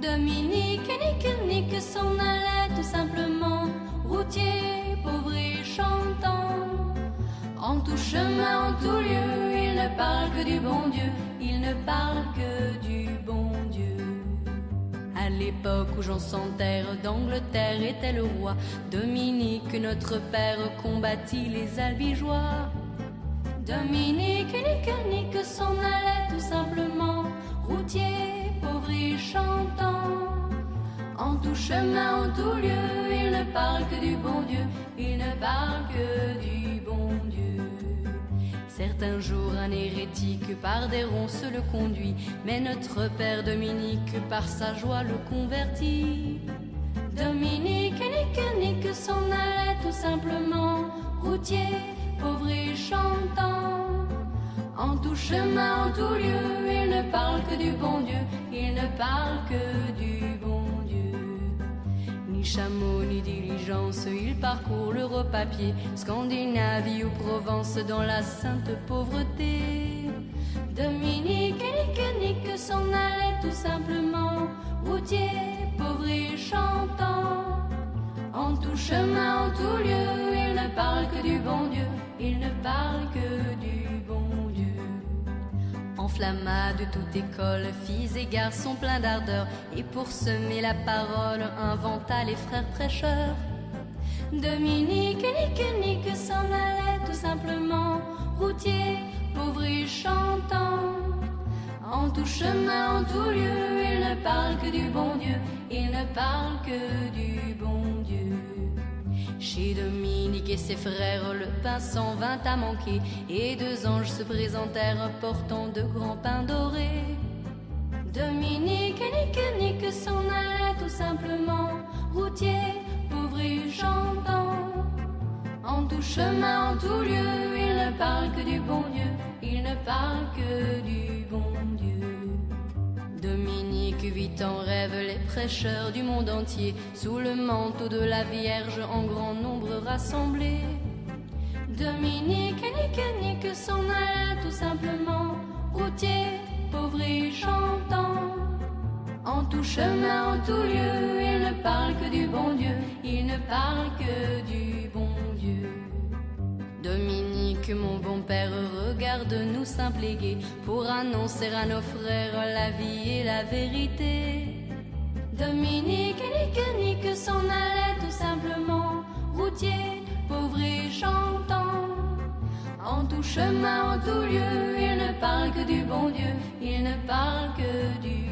Dominique nique s'en allait tout simplement, routier, pauvre et chantant. En tout chemin, en tout lieu, il ne parle que du bon Dieu, il ne parle que du bon Dieu. À l'époque où Jean sans terre d'Angleterre était le roi, Dominique, notre père, combattit les albigeois. Dominique nique s'en allait tout simplement, routier, pauvre et chantant. En tout chemin, en tout lieu, il ne parle que du bon Dieu, il ne parle que du bon Dieu. Certains jours, un hérétique par des ronces le conduit, mais notre père Dominique par sa joie le convertit. Dominique nique s'en allait tout simplement, routier, pauvre et chantant. En tout chemin, en tout lieu, il ne parle que du bon Dieu, il ne parle que du bon Dieu. Ni chameau, ni diligence, il parcourt l'Europe à pied, Scandinavie ou Provence dans la sainte pauvreté. Dominique nique s'en allait tout simplement, routier, pauvre et chantant. En tout chemin, en tout lieu, il ne parle que du bon Dieu, il ne parle que du bon Dieu. Enflammade de toute école, filles et garçons pleins d'ardeur, et pour semer la parole, inventa les frères prêcheurs. Dominique nique s'en allait tout simplement, routier, pauvre et chantant. En tout chemin, en tout lieu, il ne parle que du bon Dieu, il ne parle que du bon Dieu. Chez Dominique et ses frères, le pain s'en vint à manquer, et deux anges se présentèrent portant de grands pains dorés. Dominique nique s'en allait tout simplement, routier, pauvre et chantant. En tout chemin, en tout lieu, il ne parle que du bon Dieu, il ne parle que du bon Dieu. Dominique vit en rêve les prêcheurs du monde entier, sous le manteau de la Vierge en grand nombre rassemblés. Dominique nique s'en allait tout simplement, routier, pauvre et chantant. En tout chemin, en tout lieu, il ne parle que du bon Dieu, il ne parle que du bon Dieu. Dominique, mon bon père, regarde-nous simple et gai, pour annoncer à nos frères la vie et la vérité. Dominique nique s'en allait tout simplement, routier, pauvre et chantant. En tout chemin, en tout lieu, il ne parle que du bon Dieu, il ne parle que du